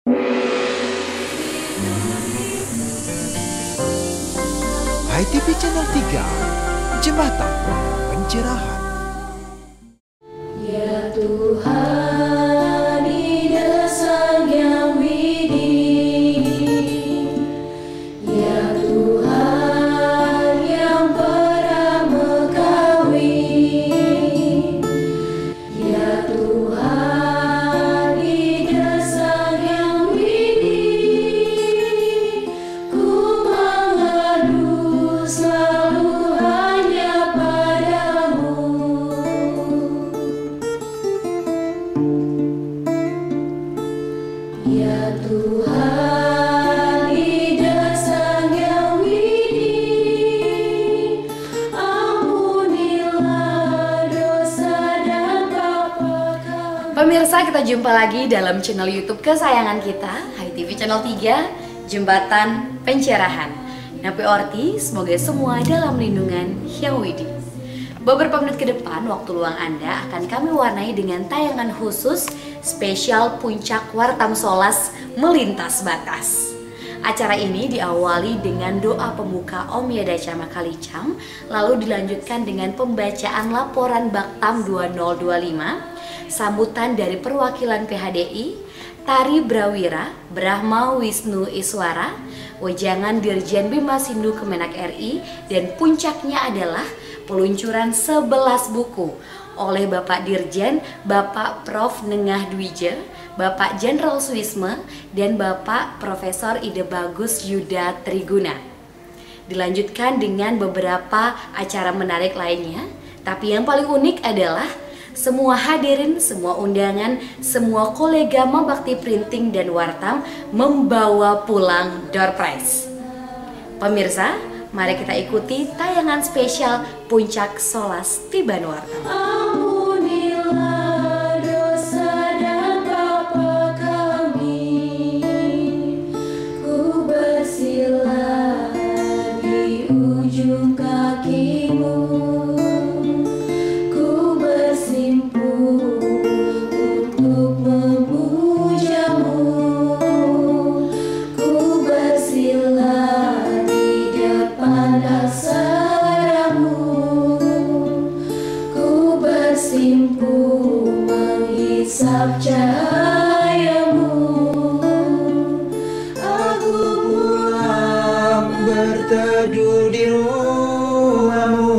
HiTV Channel 3, Jembatan Pencerahan. Ya Tuhan, Ida Sang Yang Widih, ya Tuhan yang Pramekawi, ya Tuhan, Ida Sang Yang Widih, ku mengadu selalu hanya padamu. Ya Tuhan, Ida Sang Yang Widih, ampunilah dosa dan papa kami. Pemirsa, kita jumpa lagi dalam channel YouTube kesayangan kita, HiTV Channel 3, Jembatan Pencerahan. Napi Orti, semoga semua dalam lindungan Hyang Widih. Beberapa menit ke depan, waktu luang Anda akan kami warnai dengan tayangan khusus spesial Puncak Wartam Solas Melintas Batas. Acara ini diawali dengan doa pembuka Om Yada Cama Kalicang, lalu dilanjutkan dengan pembacaan laporan Baktam 2025, sambutan dari perwakilan PHDI, Tari Brawira, Brahma Wisnu Iswara, wejangan Dirjen Bima Sindu Kemenak RI, dan puncaknya adalah peluncuran 11 buku oleh Bapak Dirjen, Bapak Prof. Nengah Dwija, Bapak Jenderal Suisme, dan Bapak Profesor Ide Bagus Yuda Triguna. Dilanjutkan dengan beberapa acara menarik lainnya, tapi yang paling unik adalah semua hadirin, semua undangan, semua kolega Mabakti Printing dan Wartam membawa pulang door prize. Pemirsa, mari kita ikuti tayangan spesial Puncak Solas Tiban Wartam. Ampunilah dosa dan papa kami, ku bersila di ujung kakimu, ku bersimpu untuk memujamu, ku bersila di depan aksaramu, ku bersimpu menghisap cahayamu. Aku Pulang berteduh di rumahmu,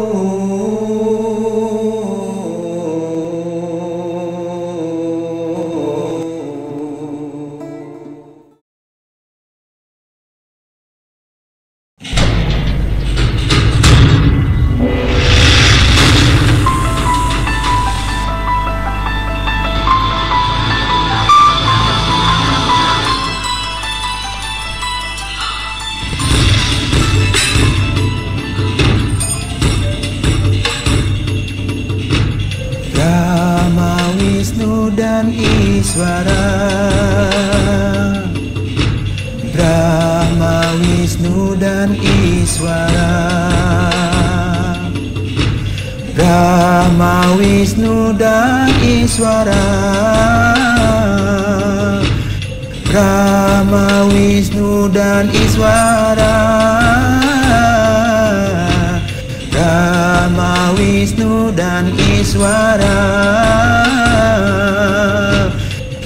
Brahma, Wisnu dan Iswara, Brahma, Wisnu dan Iswara, Brahma, Wisnu dan Iswara, Brahma, Wisnu dan Iswara, Brahma, Wisnu dan Iswara,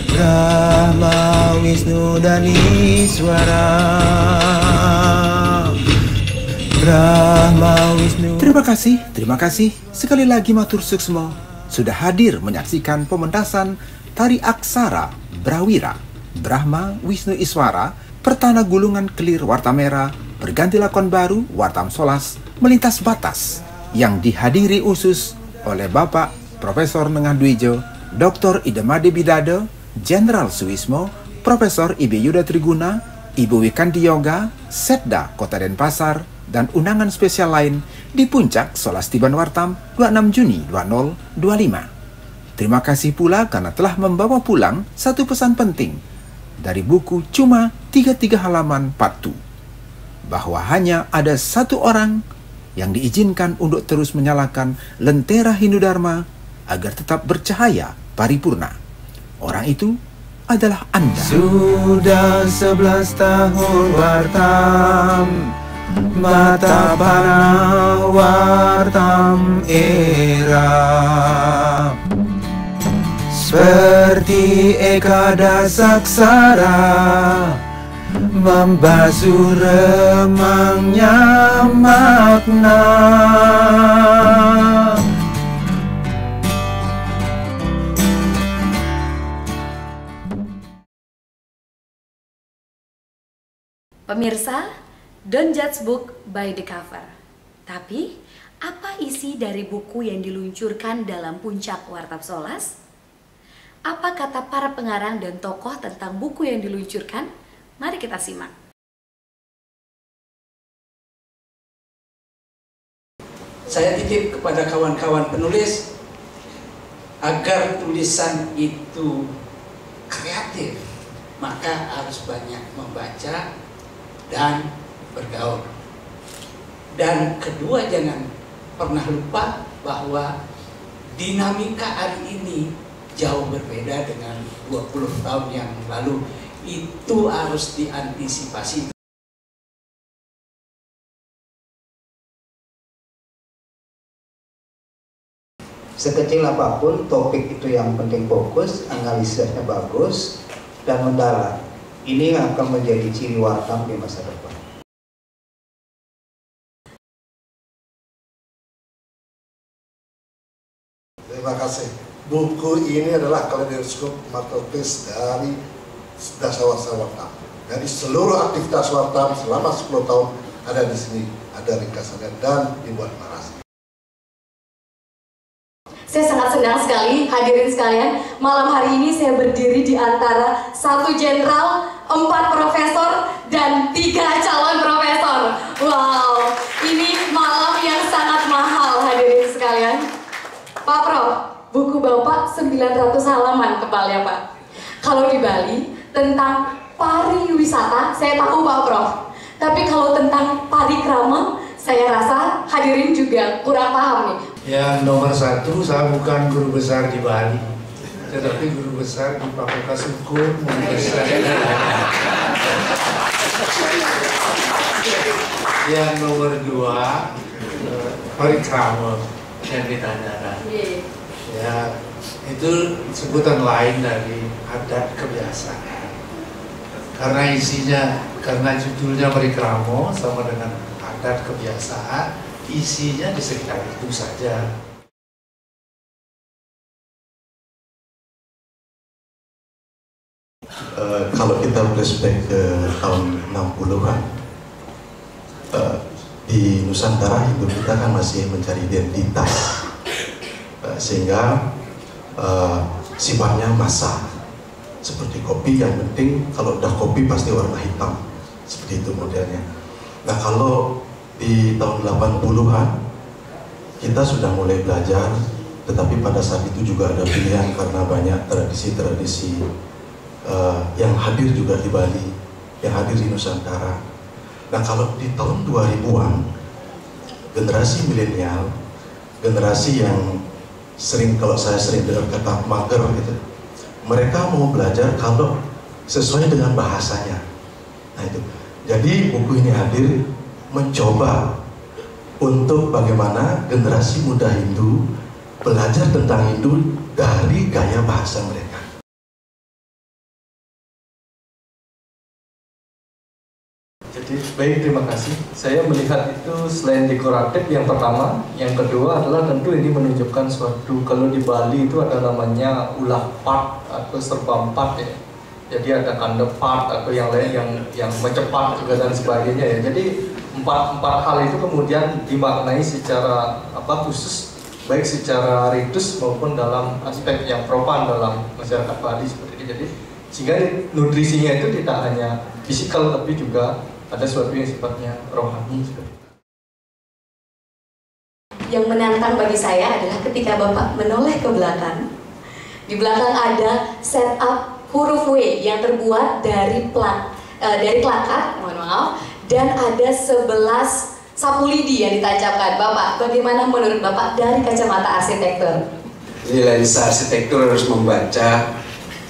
Brahma, Wisnu dan Iswara, Brahma, Wisnu. Terima kasih sekali lagi matur suksma sudah hadir menyaksikan pementasan tari aksara Brawira, Brahma, Wisnu Iswara, Pertana Gulungan Kelir Wartamera, berganti lakon baru Wartam Solas Melintas Batas, yang dihadiri khusus oleh Bapak Profesor Nengah Dwijo, Dr. Idemade Bidado, Jenderal Suismo, Profesor Ibe Yuda Triguna, Ibu Wikanti Yoga, Setda Kota Denpasar, dan undangan spesial lain di Puncak Solas Tiban Wartam 26 Juni 2025. Terima kasih pula karena telah membawa pulang satu pesan penting dari buku cuma 33 halaman Part 2, bahwa hanya ada satu orang yang diizinkan untuk terus menyalakan lentera Hindu Dharma agar tetap bercahaya paripurna. Orang itu adalah Anda. Sudah 11 tahun Wartam, mata panah Wartam era. Seperti Ekada Saksara, membasuh remangnya makna. Pemirsa, don't judge book by the cover. Tapi, apa isi dari buku yang diluncurkan dalam Puncak Wartap Solas? Apa kata para pengarang dan tokoh tentang buku yang diluncurkan? Mari kita simak. Saya titip kepada kawan-kawan penulis agar tulisan itu kreatif, maka harus banyak membaca dan bergaul. Dan kedua, jangan pernah lupa bahwa dinamika hari ini jauh berbeda dengan 20 tahun yang lalu. Itu harus diantisipasi. Sekecil apapun topik itu yang penting fokus, analisisnya bagus dan mendalam. Ini akan menjadi ciri Wartam di masa depan. Terima kasih. Buku ini adalah kaleidoskop masterpiece dari Dasawarsa Wartam. Jadi seluruh aktivitas Wartam selama 10 tahun ada di sini, ada ringkasannya dan dibuat narasi. Saya sangat senang sekali, hadirin sekalian, malam hari ini saya berdiri di antara 1 jenderal, 4 profesor, dan 3 calon profesor. Wow, ini malam yang sangat mahal, hadirin sekalian. Pak Prof, buku Bapak 900 halaman tebalnya Pak. Kalau di Bali, tentang pariwisata, saya tahu Pak Prof. Tapi kalau tentang parikrama, saya rasa hadirin juga kurang paham nih. Yang nomor 1, saya bukan guru besar di Bali, tetapi guru besar di Fakultas Hukum Universitas. Yang nomor 2, parikrama yang ditanyakan. Ya, itu sebutan lain dari adat kebiasaan. Karena isinya, karena judulnya parikrama sama dengan adat kebiasaan, isinya di sekitar itu saja. Kalau kita flashback ke tahun 60-an, di Nusantara Hindu kita kan masih mencari identitas, sehingga sifatnya massal. Seperti kopi, yang penting kalau udah kopi pasti warna hitam, seperti itu modelnya. Nah, kalau di tahun 80-an kita sudah mulai belajar, tetapi pada saat itu juga ada pilihan karena banyak tradisi-tradisi yang hadir juga di Bali, yang hadir di Nusantara. Nah, kalau di tahun 2000-an, generasi milenial, generasi yang kalau saya sering dengar kata mager gitu, mereka mau belajar kalau sesuai dengan bahasanya. Nah itu, jadi buku ini hadir mencoba untuk bagaimana generasi muda Hindu belajar tentang Hindu dari gaya bahasa mereka. Jadi baik, terima kasih. Saya melihat itu selain dekoratif yang pertama, yang kedua adalah tentu ini menunjukkan suatu, kalau di Bali itu ada namanya ulah part atau serba empat ya. Jadi ada kanda part atau yang lain yang mencepat juga dan sebagainya ya. Jadi empat hal itu kemudian dimaknai secara khusus, baik secara ritus maupun dalam aspek yang profan dalam masyarakat Bali seperti ini. Jadi sehingga nutrisinya itu tidak hanya fisikal tapi juga ada sesuatu yang sifatnya rohani seperti itu. Yang menantang bagi saya adalah ketika Bapak menoleh ke belakang. Di belakang ada setup huruf W yang terbuat dari plakat, mohon maaf, dan ada 11 sapu lidi yang ditancapkan. Bapak, bagaimana menurut Bapak dari kacamata arsitektur? Jadi lensa arsitektur harus membaca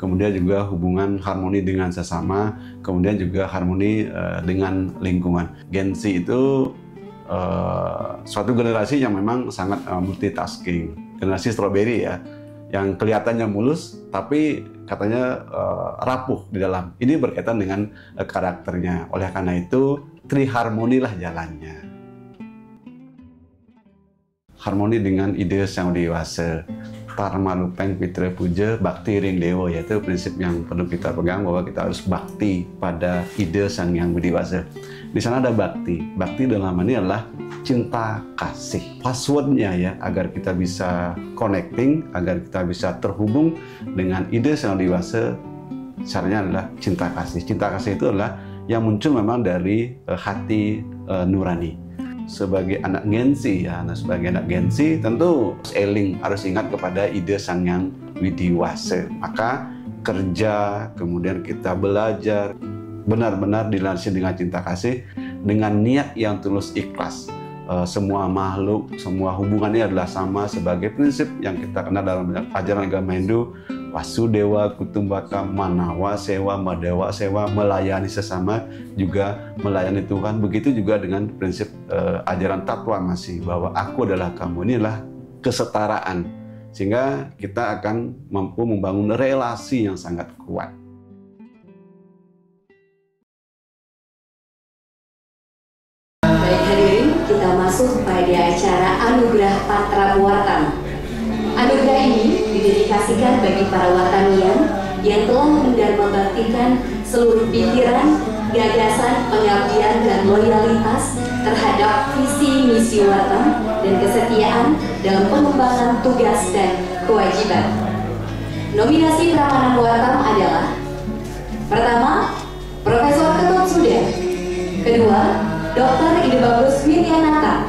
kemudian juga hubungan harmoni dengan sesama, kemudian juga harmoni dengan lingkungan. Gen Z itu suatu generasi yang memang sangat multitasking, generasi strawberry ya, yang kelihatannya mulus tapi katanya rapuh di dalam. Ini berkaitan dengan karakternya. Oleh karena itu triharmonilah jalannya. Harmoni dengan ide sang dewasa. Parma lupeng pitra puja bakti ring dewa, yaitu prinsip yang perlu kita pegang bahwa kita harus bakti pada ide sang yang dewasa. Di sana ada bakti. Bakti dalam ini adalah cinta kasih. Passwordnya ya, agar kita bisa connecting, agar kita bisa terhubung dengan ide sang dewasa, caranya adalah cinta kasih. Cinta kasih itu adalah yang muncul memang dari hati nurani. Sebagai anak Gen Z ya, sebagai anak Gen Z tentu eling harus ingat kepada ide sang yang widiwasa. Maka kerja, kemudian kita belajar benar-benar dilandasi dengan cinta kasih, dengan niat yang tulus ikhlas. Semua makhluk, semua hubungannya adalah sama sebagai prinsip yang kita kenal dalam ajaran agama Hindu. Wasudewa kutumbaka manawa sewa madewa sewa, melayani sesama juga melayani Tuhan. Begitu juga dengan prinsip ajaran Tatwa Masih, bahwa aku adalah kamu. Ini adalah kesetaraan, sehingga kita akan mampu membangun relasi yang sangat kuat. Baik hadirin, kita masuk pada acara Anugerah Patra Wartama. Anugerah ini didedikasikan bagi para wartanian yang telah mendharma baktikan seluruh pikiran, gagasan, pengabdian, dan loyalitas terhadap visi misi Wartam dan kesetiaan dalam pengembangan tugas dan kewajiban. Nominasi Pramanan Wartam adalah: pertama, Profesor Ketut Suda; kedua, Dr. Ide Bagus Wiryanata;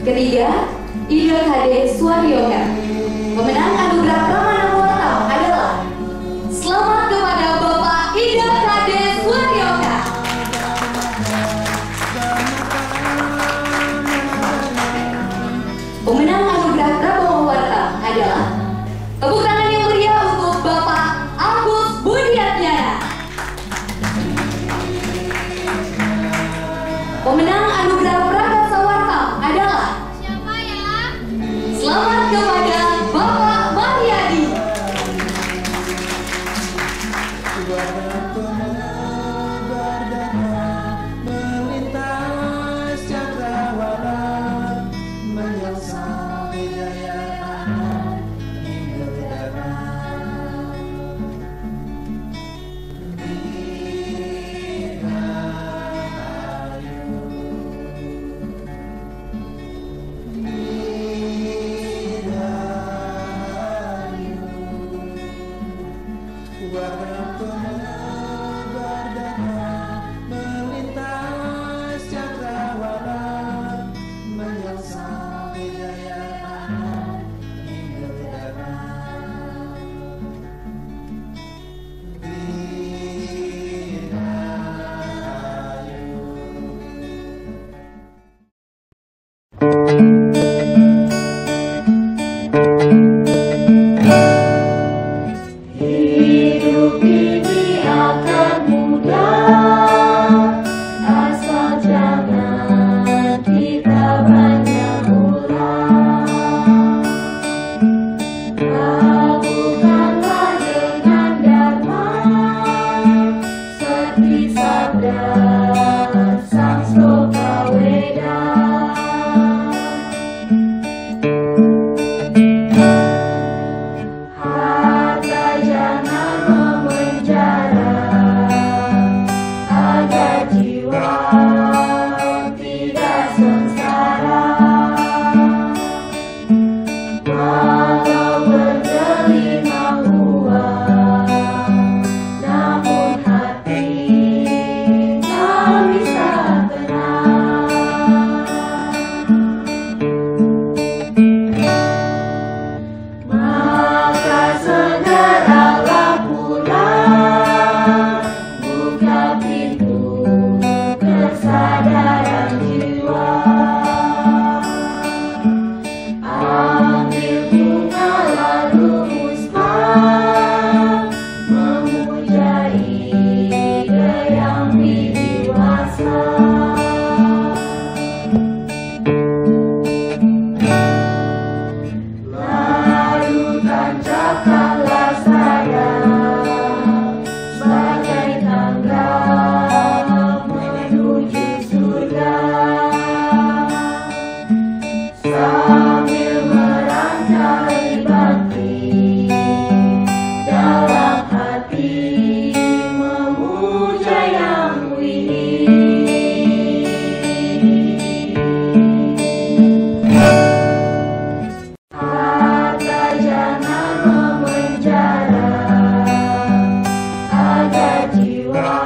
ketiga, Ide Kade Suaryoga. Pemenang Anugerah Pramanan Wartam adalah selamat kepada Bapak Ide Kade Suaryoga. Pemenang Anugerah Prabowo Wartam adalah tepuk tangan yang meriah untuk Bapak Agus Budiatnyana. Pemenang Anugerah Prakasa Wartam adalah siapa ya? Selamat kepada Bapak Mariadi. Hidup ini akan mudah, asal jangan kita banyak ulang. Lakukanlah dengan dharma, seperti sabda sang sloka Weda. Namun hati tak bisa tenang. surga. Sambil merangkai bakti dalam hati memuja Yang Widi. Harta jangan memenjara agar jiwa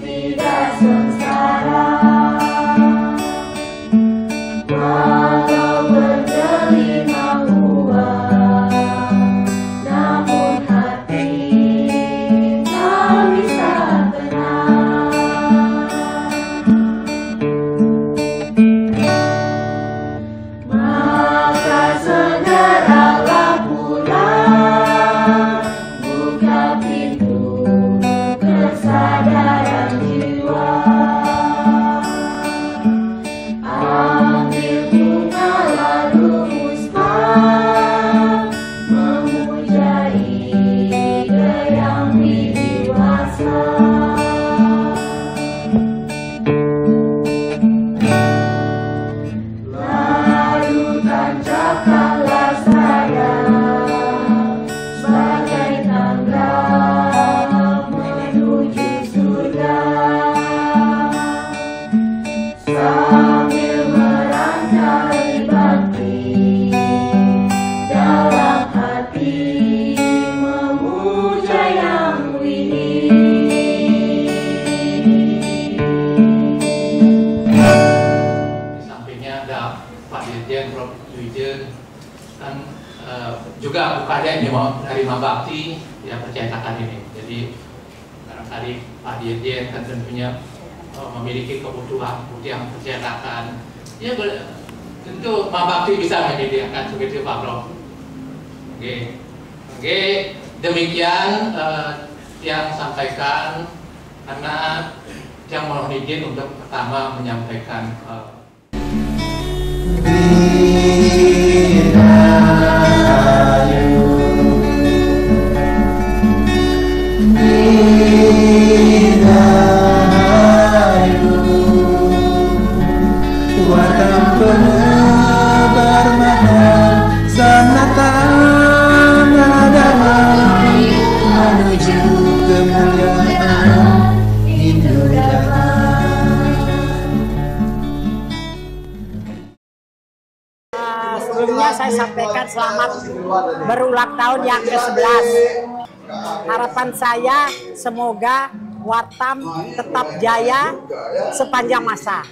tidak sengsara. Walau bergelimang uang, namun hati tak bisa tenang. Maka segeralah pulang, buka pintu kesadaran jiwa. Ambil bunga lalu musbah, memuja ide yang widiwasa. Lalu tancapkanlah saya sebagai tangga menuju surga. Sambil merangkai bakti dalam hati memuja Yang Widi. Di sampingnya ada Pak Dirjen, Prof. Dirjen, kan juga bukannya ini mau dari Mabakti ya percetakan ini. Jadi barangkali Pak Dirjen kan tentunya memiliki kebutuhan yang percetakan. Ya tentu Mabakti bisa menyediakan begitu Pak Prof. Oke, demikian yang sampaikan karena yang mohon izin untuk pertama menyampaikan Wartam penebar makna sanatan agama menuju kemuliaan hidup damai. Sebelumnya saya sampaikan selamat berulang tahun yang ke-11. Harapan saya semoga Wartam tetap jaya sepanjang masa.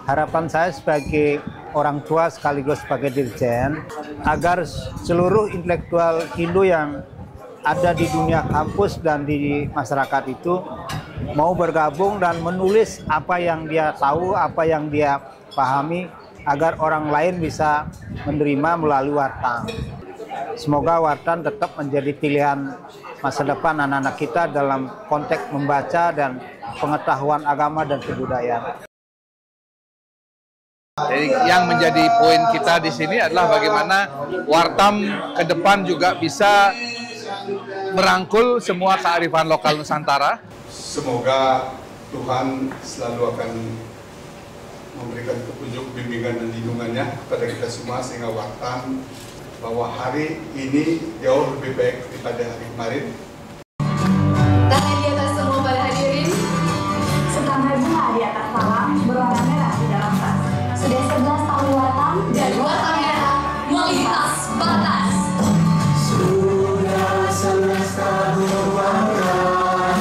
Harapan saya sebagai orang tua sekaligus sebagai dirjen agar seluruh intelektual Hindu yang ada di dunia kampus dan di masyarakat itu mau bergabung dan menulis apa yang dia tahu, apa yang dia pahami agar orang lain bisa menerima melalui Wartam. Semoga Wartam tetap menjadi pilihan masa depan anak-anak kita dalam konteks membaca dan pengetahuan agama dan kebudayaan. Jadi yang menjadi poin kita di sini adalah bagaimana Wartam ke depan juga bisa merangkul semua kearifan lokal Nusantara. Semoga Tuhan selalu akan memberikan petunjuk, bimbingan dan lindungannya kepada kita semua sehingga Wartam bahwa hari ini jauh lebih baik daripada hari kemarin. Tangan di atas semua para hadirin. Setampai bunga di atas palang berwarna merah di dalam tas. Sudah 11 tahun Wartam dan Wartam merah melintas batas. Sudah 11 tahun Wartam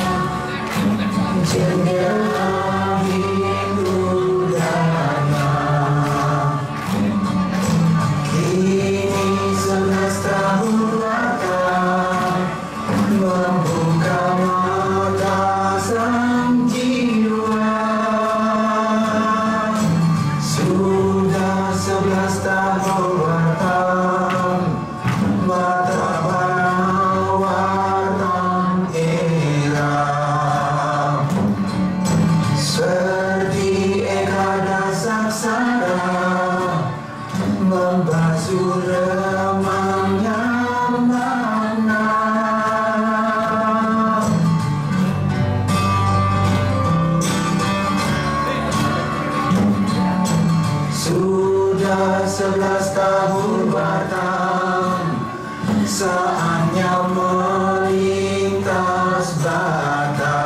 jendela hidup damai. Kini 11 tahun Wartam membuka mata sang jiwa. Sudah 11 tahun Wartam 11 tahun Batam, saatnya melintas batas.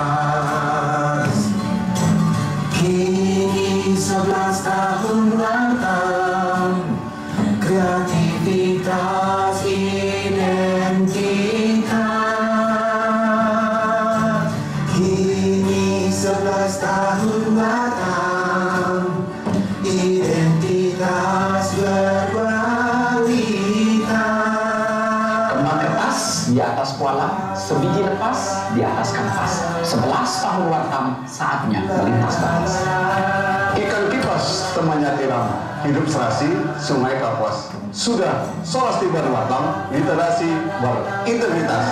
Kini 11 tahun Batam, kreativitas identitas. Kini 11 tahun Batam, identitas berkualitas. Kembang kertas di atas kuala, sebiji lepas di atas kanvas. 11 tahun Batam, saatnya melintas batas. Ikan kipas temannya tiram, hidup serasi sungai Kapuas. Sudah solas tiba di Batam, literasi berintegritas.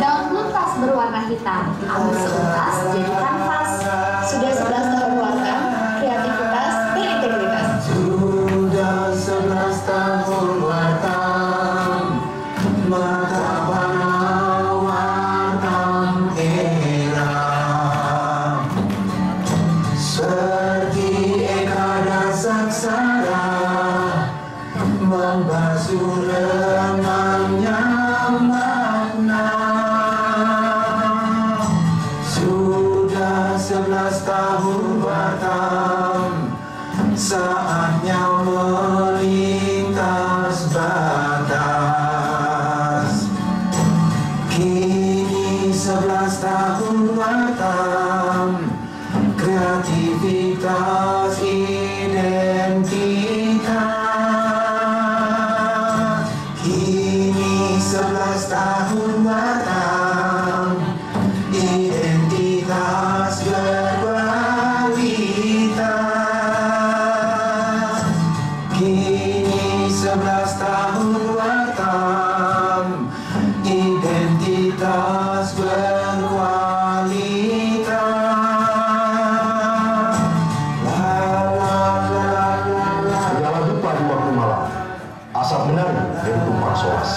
Daun luntas berwarna hitam, ambil seuntas jadi kanvas. Sudah 11 tahun Batam, kreativitas berintegritas. Sudah 11 tahun Batam, mata Batam era. Seperti Eka dan Saksara, membasuh remangnya makna. Sudah 11 tahun Batam, saatnya melintas batas. Kini 11 tahun Batam, kreativitas identitas. Kini 11 tahun Batam, identitas berkualitas. Kini 11 tahun Batam, identitas berkualitas. Segala dupa di waktu malam, asap menari dari tumpah soas.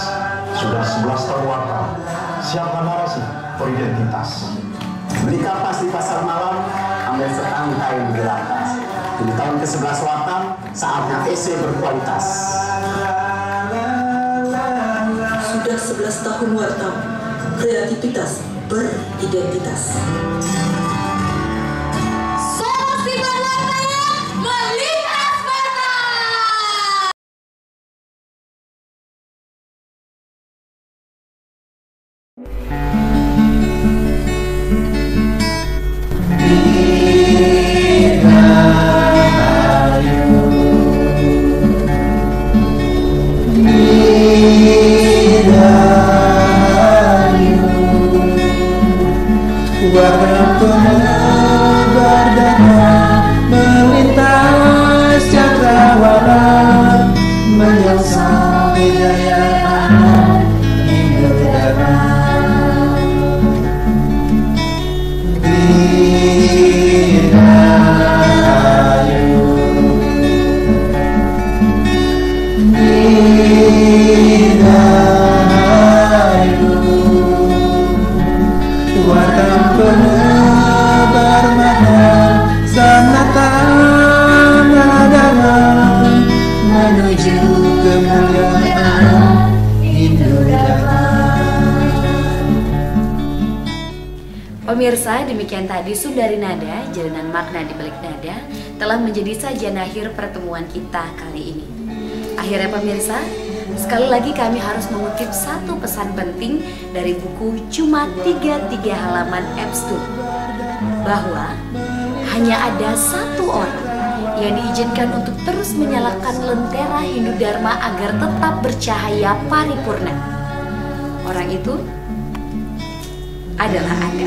Sudah 11 tahun Batam, siapkan narasi beridentitas. Beli kapas di pasar malam, ambil setangkai di lantas. Di tahun ke-11 Batam, saatnya esai berkualitas. Sudah 11 tahun Batam, kreativitas beridentitas. Solusi berwarnanya melintas batas. Warna penebar datang, melintas cakrawala, menyongsong kejayaan Indodara. Dirgahayu, dirgahayu. Warna penebar makna, sanatan agama, menuju kemuliaan Indodara. Pemirsa, demikian tadi Sundari Nada, jalanan makna di balik nada, telah menjadi sajian akhir pertemuan kita kali ini. Akhirnya pemirsa, sekali lagi kami harus mengutip satu pesan penting dari buku Cuma 33 halaman Epstein, bahwa hanya ada satu orang yang diizinkan untuk terus menyalakan lentera Hindu Dharma agar tetap bercahaya paripurna. Orang itu adalah Anda.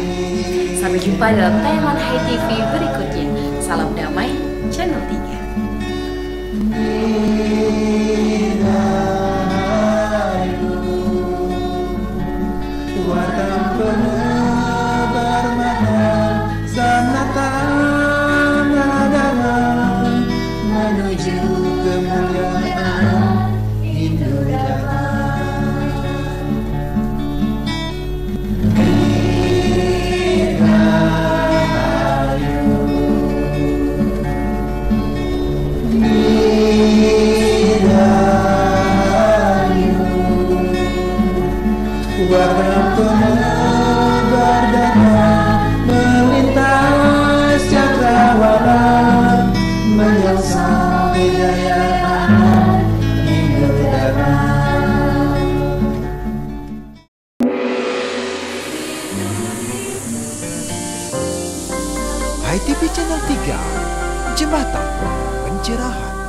Sampai jumpa dalam tayangan Hai TV berikutnya. Salam damai, Channel 3. Warna penebar makna, sanatan agama, menuju kemuliaan Indodara. Dirgahayu, HiTV Channel 3, Jembatan Pencerahan.